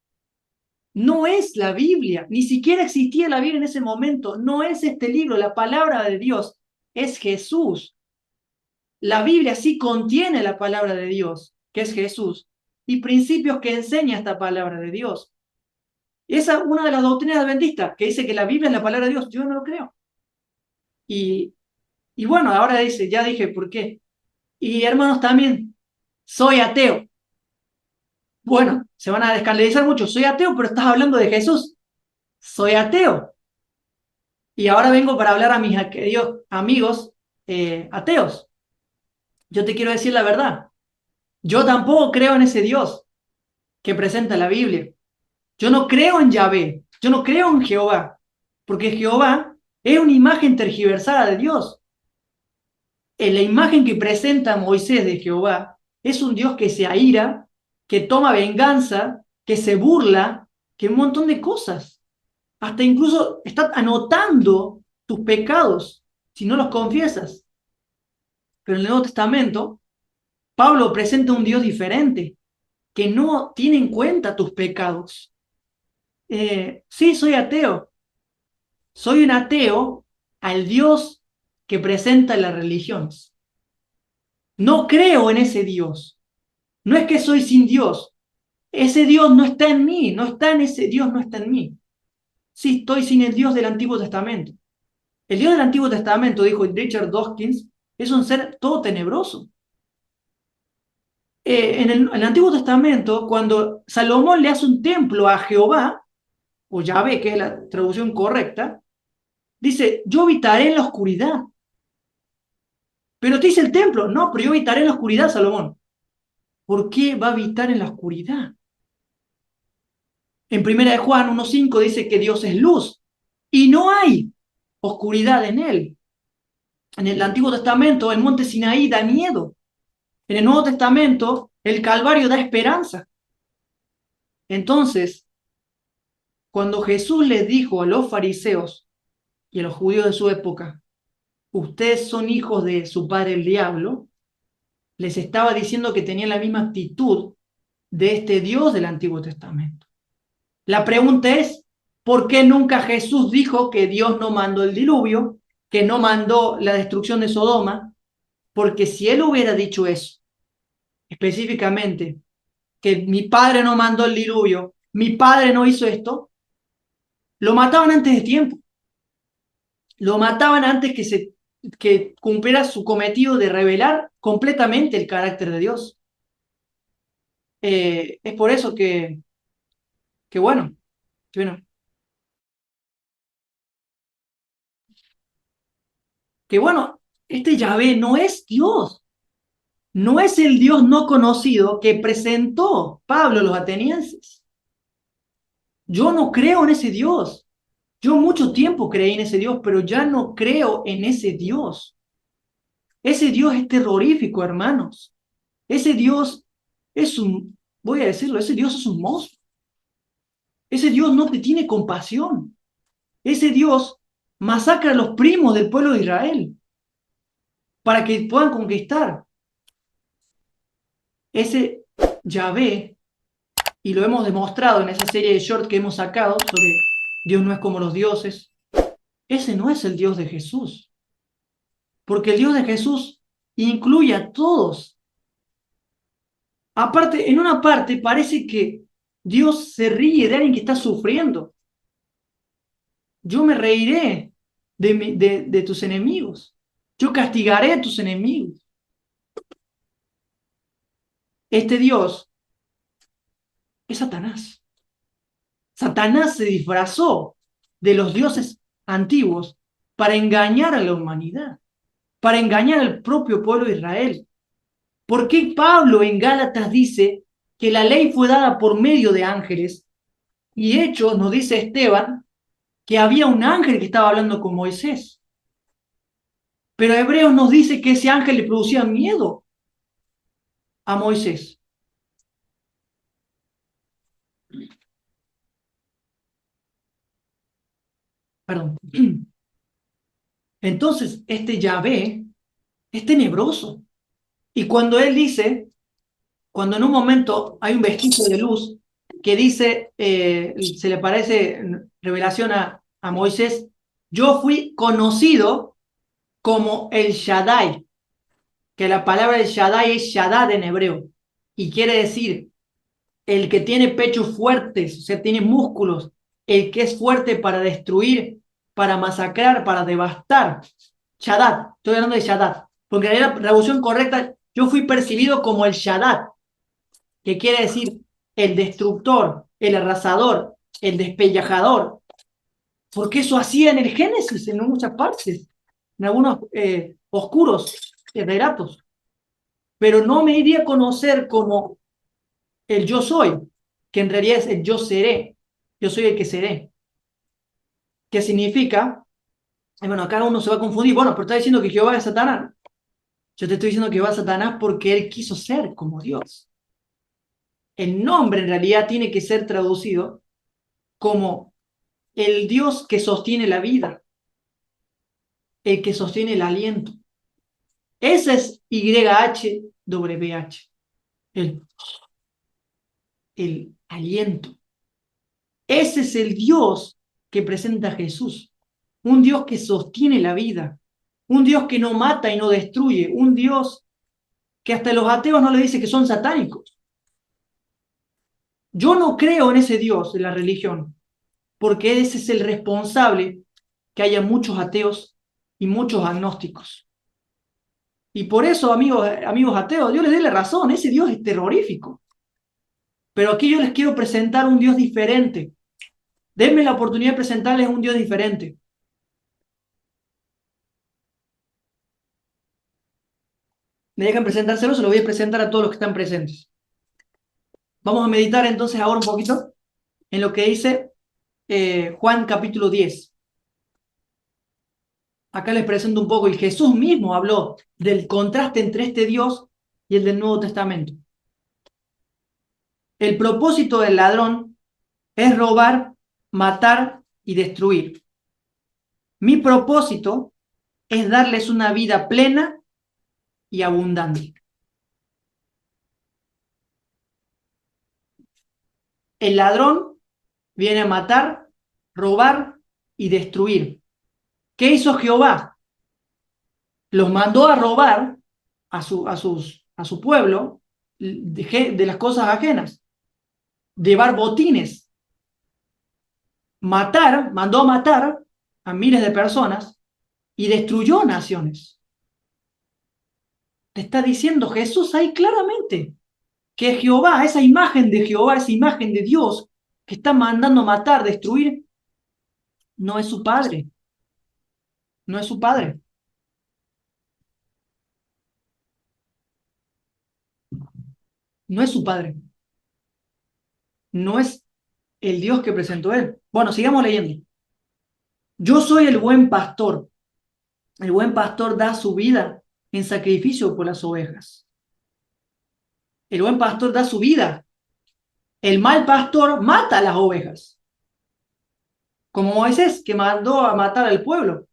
No es la Biblia, ni siquiera existía la Biblia en ese momento, no es este libro, la palabra de Dios es Jesús. La Biblia sí contiene la palabra de Dios, que es Jesús, y principios que enseña esta palabra de Dios. Esa es una de las doctrinas adventistas, que dice que la Biblia es la palabra de Dios. Yo no lo creo. Y, y bueno, ahora dice, ya dije por qué. Y hermanos, también, soy ateo. Bueno, se van a escandalizar mucho. Soy ateo, pero estás hablando de Jesús. Soy ateo. Y ahora vengo para hablar a mis queridos amigos ateos. Yo te quiero decir la verdad. Yo tampoco creo en ese Dios que presenta la Biblia. Yo no creo en Yahvé. Yo no creo en Jehová. Porque Jehová es una imagen tergiversada de Dios. En la imagen que presenta Moisés de Jehová es un Dios que se aira, que toma venganza, que se burla, que un montón de cosas. Hasta incluso está anotando tus pecados si no los confiesas. Pero en el Nuevo Testamento, Pablo presenta un Dios diferente, que no tiene en cuenta tus pecados. Sí, soy ateo. Soy un ateo al Dios que presenta las religiones. No creo en ese Dios. No es que soy sin Dios. Ese Dios no está en mí. No está en ese Dios, no está en mí. Sí, estoy sin el Dios del Antiguo Testamento. El Dios del Antiguo Testamento, dijo Richard Dawkins, es un ser todo tenebroso. En el Antiguo Testamento, cuando Salomón le hace un templo a Jehová, o Yahvé, que es la traducción correcta, dice, yo habitaré en la oscuridad. Pero te dice el templo, no, pero yo habitaré en la oscuridad, Salomón. ¿Por qué va a habitar en la oscuridad? En 1 de Juan 1.5 dice que Dios es luz y no hay oscuridad en él. En el Antiguo Testamento, el monte Sinaí da miedo. En el Nuevo Testamento, el Calvario da esperanza. Entonces, cuando Jesús les dijo a los fariseos y a los judíos de su época, ustedes son hijos de su padre el diablo, les estaba diciendo que tenían la misma actitud de este Dios del Antiguo Testamento. La pregunta es, ¿por qué nunca Jesús dijo que Dios no mandó el diluvio, que no mandó la destrucción de Sodoma? Porque si él hubiera dicho eso, específicamente, que mi padre no mandó el diluvio, mi padre no hizo esto, lo mataban antes de tiempo. Lo mataban antes que cumpliera su cometido de revelar completamente el carácter de Dios. Es por eso que bueno, que bueno, que bueno, este Yahvé no es Dios, no es el Dios no conocido que presentó Pablo a los atenienses. Yo no creo en ese Dios. Yo mucho tiempo creí en ese Dios, pero ya no creo en ese Dios. Ese Dios es terrorífico, hermanos. Ese Dios es voy a decirlo, ese Dios es un monstruo. Ese Dios no te tiene compasión. Ese Dios masacra a los primos del pueblo de Israel para que puedan conquistar. Ese Yahvé, y lo hemos demostrado en esa serie de shorts que hemos sacado sobre Dios no es como los dioses, ese no es el Dios de Jesús. Porque el Dios de Jesús incluye a todos. Aparte, en una parte parece que Dios se ríe de alguien que está sufriendo. Yo me reiré de tus enemigos. Yo castigaré a tus enemigos. Este Dios es Satanás. Satanás se disfrazó de los dioses antiguos para engañar a la humanidad, para engañar al propio pueblo de Israel. ¿Por qué Pablo en Gálatas dice que la ley fue dada por medio de ángeles? Y Hechos nos dice Esteban que había un ángel que estaba hablando con Moisés. Pero Hebreos nos dice que ese ángel le producía miedo a Moisés. Perdón. Entonces, este Yahvé es tenebroso. Y cuando él dice, cuando en un momento hay un vestigio de luz, que dice, se le parece revelación a Moisés, yo fui conocido como el Shaddai, que la palabra el Shaddai es Shaddad en hebreo, y quiere decir el que tiene pechos fuertes, o sea, tiene músculos, el que es fuerte para destruir, para masacrar, para devastar. Shaddad, estoy hablando de Shaddad, porque en la traducción correcta, yo fui percibido como el Shaddad, que quiere decir el destructor, el arrasador, el despellejador, porque eso hacía en el Génesis, en muchas partes, en algunos oscuros relatos, pero no me iría a conocer como el yo soy, que en realidad es el yo seré, yo soy el que seré. ¿Qué significa? Y bueno, acá uno se va a confundir, bueno, pero está diciendo que Jehová es Satanás. Yo te estoy diciendo que Jehová es Satanás porque él quiso ser como Dios. El nombre en realidad tiene que ser traducido como el Dios que sostiene la vida, el que sostiene el aliento. Ese es YHWH, el, el aliento. Ese es el Dios que presenta Jesús. Un Dios que sostiene la vida. Un Dios que no mata y no destruye. Un Dios que hasta los ateos no le dice que son satánicos. Yo no creo en ese Dios de la religión, porque ese es el responsable que haya muchos ateos y muchos agnósticos. Y por eso, amigos ateos, Dios les dé la razón, ese Dios es terrorífico. Pero aquí yo les quiero presentar un Dios diferente. Denme la oportunidad de presentarles un Dios diferente. Me dejan presentárselo, se lo voy a presentar a todos los que están presentes. Vamos a meditar entonces ahora un poquito en lo que dice Juan capítulo 10. Acá les presento un poco, y Jesús mismo habló del contraste entre este Dios y el del Nuevo Testamento. El propósito del ladrón es robar, matar y destruir. Mi propósito es darles una vida plena y abundante. El ladrón viene a matar, robar y destruir. ¿Qué hizo Jehová? Los mandó a robar a su pueblo de las cosas ajenas, llevar botines, mandó a matar a miles de personas y destruyó naciones. Te está diciendo Jesús ahí claramente que Jehová, esa imagen de Jehová, esa imagen de Dios que está mandando matar, destruir, no es su padre, no es su padre. No es su padre, no es el Dios que presentó él. Bueno, sigamos leyendo. Yo soy el buen pastor. El buen pastor da su vida en sacrificio por las ovejas. El buen pastor da su vida. El mal pastor mata a las ovejas. Como Moisés, que mandó a matar al pueblo.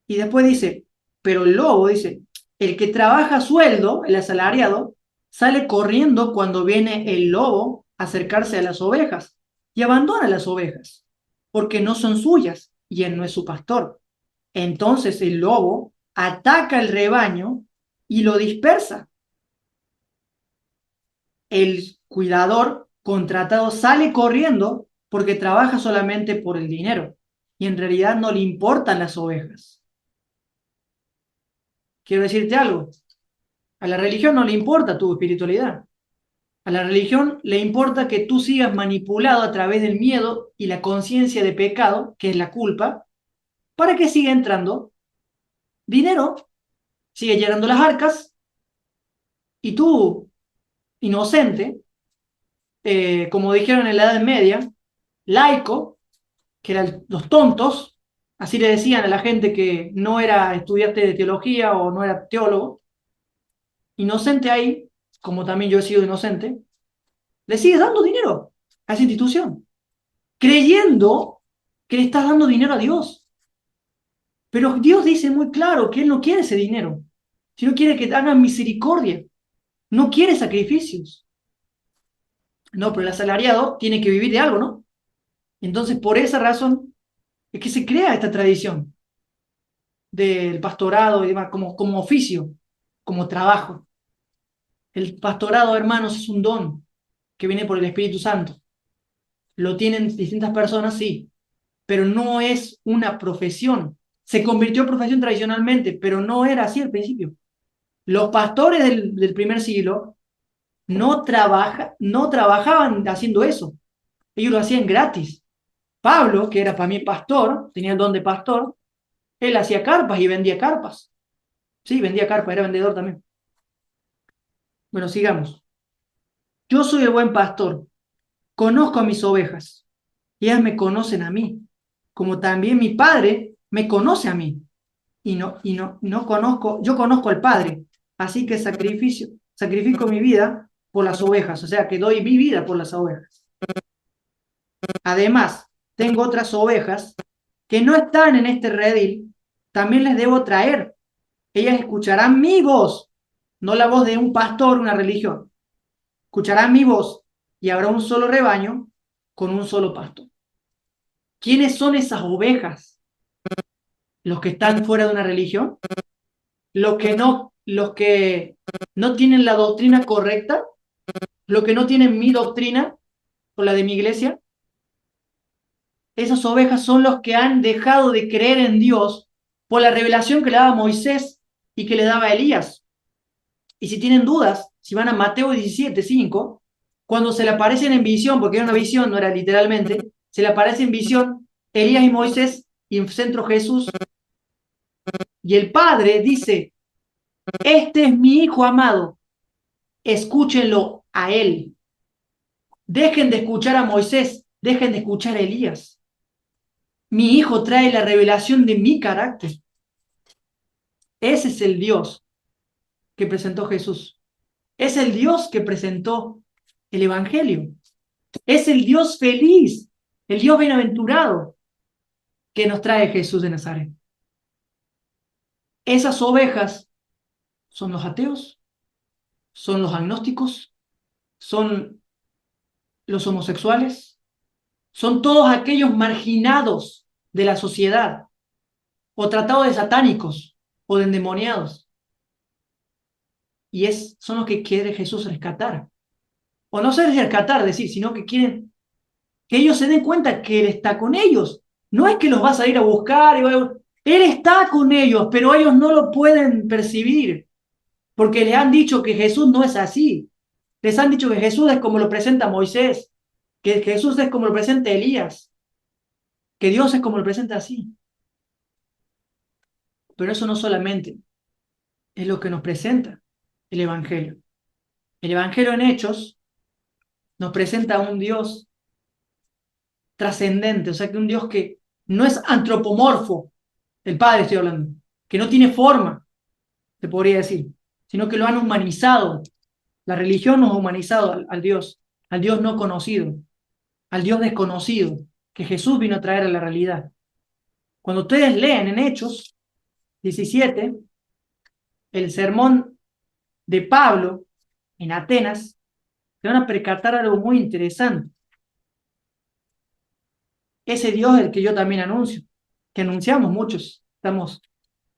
Y después dice, pero el lobo dice, el que trabaja a sueldo, el asalariado, sale corriendo cuando viene el lobo a acercarse a las ovejas y abandona las ovejas, porque no son suyas y él no es su pastor. Entonces el lobo ataca el rebaño y lo dispersa. El cuidador contratado sale corriendo porque trabaja solamente por el dinero y en realidad no le importan las ovejas. Quiero decirte algo, a la religión no le importa tu espiritualidad. A la religión le importa que tú sigas manipulado a través del miedo y la conciencia de pecado, que es la culpa, para que siga entrando dinero, sigue llenando las arcas, y tú, inocente, como dijeron en la Edad Media, laico, que eran los tontos, así le decían a la gente que no era estudiante de teología o no era teólogo, inocente ahí, como también yo he sido inocente, le sigues dando dinero a esa institución, creyendo que le estás dando dinero a Dios. Pero Dios dice muy claro que Él no quiere ese dinero, sino quiere que hagan misericordia, no quiere sacrificios. No, pero el asalariado tiene que vivir de algo, ¿no? Entonces, por esa razón es que se crea esta tradición del pastorado y demás, como oficio, como trabajo. El pastorado, hermanos, es un don que viene por el Espíritu Santo. Lo tienen distintas personas, sí, pero no es una profesión. Se convirtió en profesión tradicionalmente, pero no era así al principio. Los pastores del primer siglo no trabajaban haciendo eso. Ellos lo hacían gratis. Pablo, que era para mí pastor, tenía el don de pastor, él hacía carpas y vendía carpas. Sí, vendía carpas, era vendedor también. Bueno, sigamos. Yo soy el buen pastor, conozco a mis ovejas, y ellas me conocen a mí, como también mi Padre me conoce a mí, y no conozco, yo conozco al Padre, así que sacrifico mi vida por las ovejas, o sea, que doy mi vida por las ovejas. Además, tengo otras ovejas que no están en este redil, también les debo traer. Ellas escucharán mi voz, no la voz de un pastor, una religión. Escucharán mi voz y habrá un solo rebaño con un solo pastor. ¿Quiénes son esas ovejas? ¿Los que están fuera de una religión? ¿Los que no tienen la doctrina correcta? ¿Los que no tienen mi doctrina o la de mi iglesia? Esas ovejas son los que han dejado de creer en Dios por la revelación que le daba Moisés y que le daba Elías. Y si tienen dudas, si van a Mateo 17:5, cuando se le aparecen en visión, porque era una visión, no era literalmente, se le aparece en visión Elías y Moisés y en centro Jesús, y el Padre dice, este es mi Hijo amado, escúchenlo a él. Dejen de escuchar a Moisés, dejen de escuchar a Elías. Mi Hijo trae la revelación de mi carácter. Ese es el Dios que presentó Jesús. Es el Dios que presentó el Evangelio. Es el Dios feliz, el Dios bienaventurado que nos trae Jesús de Nazaret. Esas ovejas son los ateos, son los agnósticos, son los homosexuales, son todos aquellos marginados de la sociedad o tratados de satánicos o de endemoniados. Y son los que quiere Jesús rescatar. O no ser rescatar, decir, sino que quieren que ellos se den cuenta que Él está con ellos. No es que los vas a ir a buscar. Él está con ellos, pero ellos no lo pueden percibir, porque les han dicho que Jesús no es así. Les han dicho que Jesús es como lo presenta Moisés, que Jesús es como lo presenta Elías, que Dios es como lo presenta así. Pero eso no solamente es lo que nos presenta el Evangelio. El Evangelio en Hechos nos presenta a un Dios trascendente, o sea, que un Dios que no es antropomorfo, el Padre estoy hablando, que no tiene forma, se podría decir, sino que lo han humanizado. La religión nos ha humanizado al Dios no conocido, al Dios desconocido, que Jesús vino a traer a la realidad. Cuando ustedes leen en Hechos 17, el sermón de Pablo en Atenas, se van a percatar algo muy interesante. Ese Dios es el que yo también anuncio, que anunciamos muchos, estamos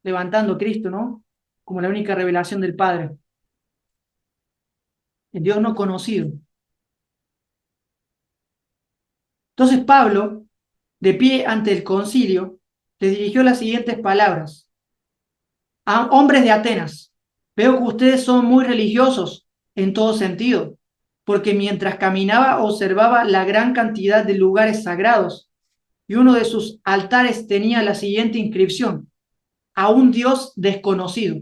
levantando a Cristo, ¿no? Como la única revelación del Padre. El Dios no conocido. Entonces Pablo, de pie ante el concilio, le dirigió las siguientes palabras. A hombres de Atenas, veo que ustedes son muy religiosos en todo sentido, porque mientras caminaba observaba la gran cantidad de lugares sagrados, y uno de sus altares tenía la siguiente inscripción: a un Dios desconocido.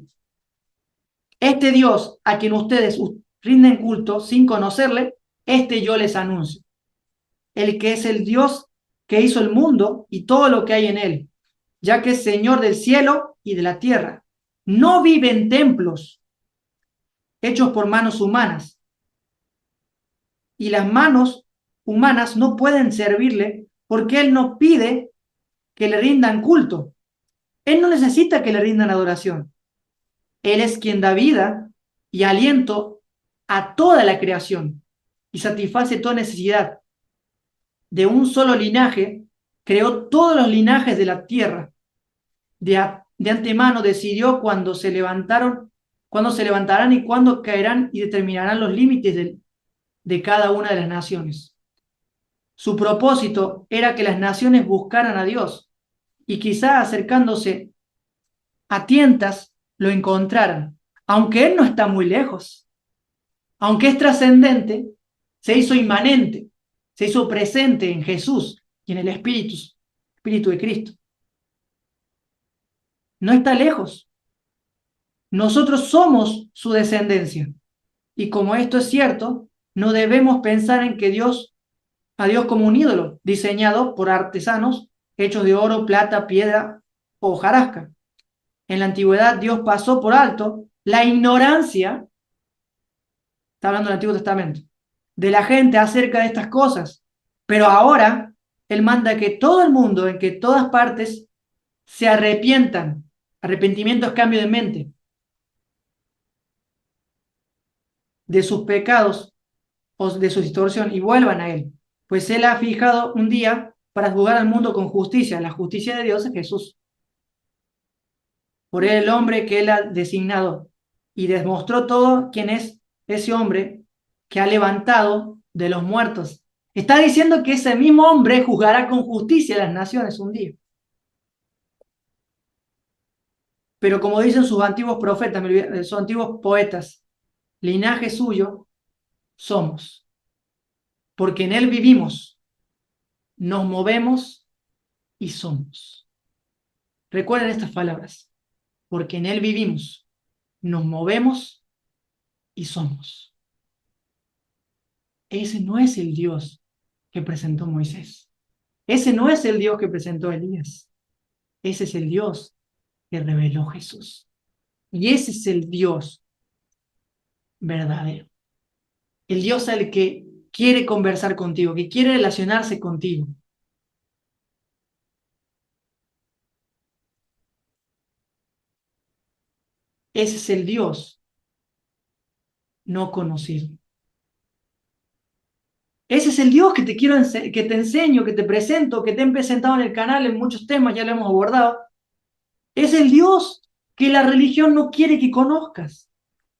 Este Dios a quien ustedes rinden culto sin conocerle, este yo les anuncio. El que es el Dios que hizo el mundo y todo lo que hay en él, ya que es Señor del cielo y de la tierra. No vive en templos hechos por manos humanas, y las manos humanas no pueden servirle porque Él no pide que le rindan culto. Él no necesita que le rindan adoración. Él es quien da vida y aliento a toda la creación. y satisface toda necesidad. De un solo linaje, creó todos los linajes de la tierra. De antemano decidió cuándo se levantarán y cuándo caerán, y determinarán los límites de cada una de las naciones. Su propósito era que las naciones buscaran a Dios y quizá acercándose a tientas lo encontraran, aunque Él no está muy lejos, aunque es trascendente, se hizo inmanente, se hizo presente en Jesús y en el Espíritu de Cristo. No está lejos. Nosotros somos su descendencia. Y como esto es cierto, no debemos pensar en que a Dios como un ídolo diseñado por artesanos hechos de oro, plata, piedra o hojarasca. En la antigüedad Dios pasó por alto la ignorancia, está hablando del Antiguo Testamento, de la gente acerca de estas cosas. Pero ahora Él manda que todo el mundo, en que todas partes, se arrepientan. Arrepentimiento es cambio de mente. De sus pecados o de su distorsión y vuelvan a Él. Pues Él ha fijado un día para juzgar al mundo con justicia. La justicia de Dios es Jesús. Por Él el hombre que Él ha designado y demostró todo quién es ese hombre que ha levantado de los muertos. Está diciendo que ese mismo hombre juzgará con justicia a las naciones un día. Pero como dicen sus antiguos profetas, sus antiguos poetas, linaje suyo somos, porque en Él vivimos, nos movemos y somos. Recuerden estas palabras, porque en Él vivimos, nos movemos y somos. Ese no es el Dios que presentó Moisés. Ese no es el Dios que presentó Elías. Ese es el Dios que reveló Jesús. Y ese es el Dios verdadero. El Dios al que quiere conversar contigo, que quiere relacionarse contigo. Ese es el Dios no conocido. Ese es el Dios que te quiero que te enseño, que te presento, que te he presentado en el canal en muchos temas, ya lo hemos abordado. Es el Dios que la religión no quiere que conozcas,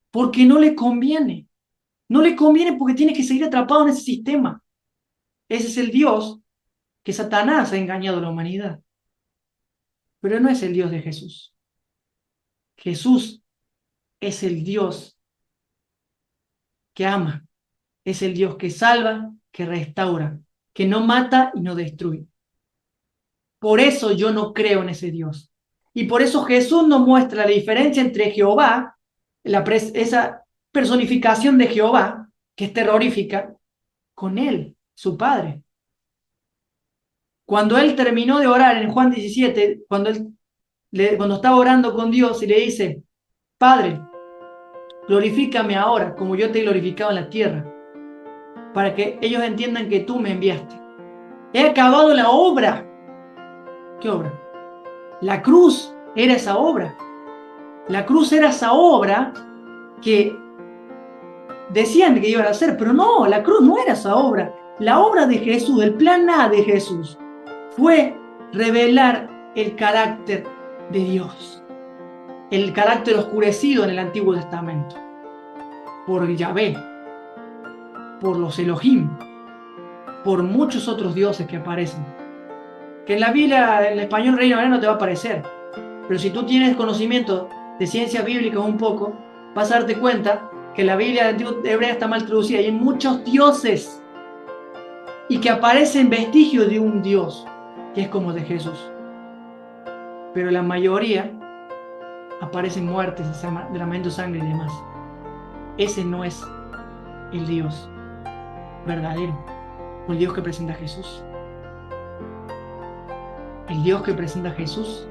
porque no le conviene. No le conviene porque tienes que seguir atrapado en ese sistema. Ese es el Dios que Satanás ha engañado a la humanidad. Pero no es el Dios de Jesús. Jesús es el Dios que ama. Es el Dios que salva, que restaura, que no mata y no destruye. Por eso yo no creo en ese Dios. Y por eso Jesús nos muestra la diferencia entre Jehová, esa personificación de Jehová, que es terrorífica, con él, su Padre. Cuando él terminó de orar en Juan 17, cuando estaba orando con Dios y le dice, Padre, glorifícame ahora como yo te he glorificado en la tierra, para que ellos entiendan que tú me enviaste. He acabado la obra. ¿Qué obra? La cruz era esa obra. La cruz era esa obra que decían que iban a hacer, pero no, la cruz no era esa obra. La obra de Jesús, el plan A de Jesús, fue revelar el carácter de Dios, el carácter oscurecido en el Antiguo Testamento, por Yahvé, por los Elohim, por muchos otros dioses que aparecen. Que en la Biblia, en el español Reina Valera no te va a aparecer, pero si tú tienes conocimiento de ciencia bíblica un poco, vas a darte cuenta que la Biblia hebrea está mal traducida y hay muchos dioses y que aparecen vestigios de un Dios que es como de Jesús, pero la mayoría aparecen muertes, derramamiento de sangre y demás. Ese no es el Dios verdadero, o el Dios que presenta a Jesús. El Dios que presenta a Jesús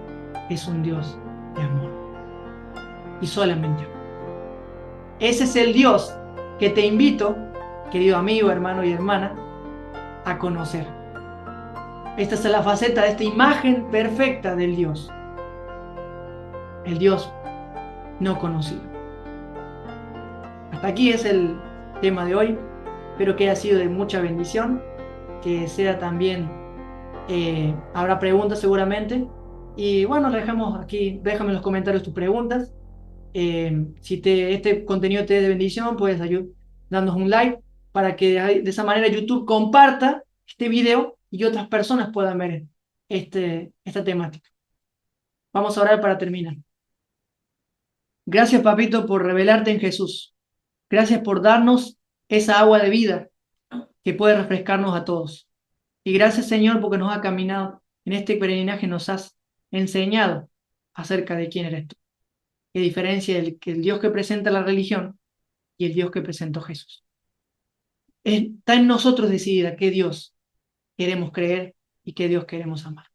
es un Dios de amor y solamente amor. Ese es el Dios que te invito, querido amigo, hermano y hermana, a conocer. Esta es la faceta de esta imagen perfecta del Dios. El Dios no conocido. Hasta aquí es el tema de hoy. Espero que haya sido de mucha bendición, que sea también, habrá preguntas seguramente. Y bueno, la dejamos aquí, déjame en los comentarios tus preguntas. Si este contenido te es de bendición, puedes darnos un like para que de esa manera YouTube comparta este video y otras personas puedan ver esta temática. Vamos a orar para terminar. Gracias, Papito, por revelarte en Jesús. Gracias por darnos esa agua de vida que puede refrescarnos a todos. Y gracias, Señor, porque nos has caminado en este peregrinaje, nos has enseñado acerca de quién eres tú. Qué diferencia el Dios que presenta la religión y el Dios que presentó Jesús. Está en nosotros decidir a qué Dios queremos creer y qué Dios queremos amar.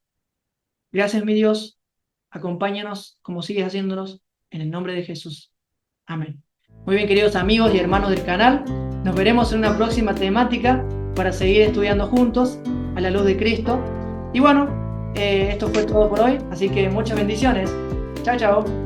Gracias, mi Dios. Acompáñanos como sigues haciéndonos en el nombre de Jesús. Amén. Muy bien, queridos amigos y hermanos del canal, nos veremos en una próxima temática para seguir estudiando juntos a la luz de Cristo. Y bueno, esto fue todo por hoy, así que muchas bendiciones. Chao, chao.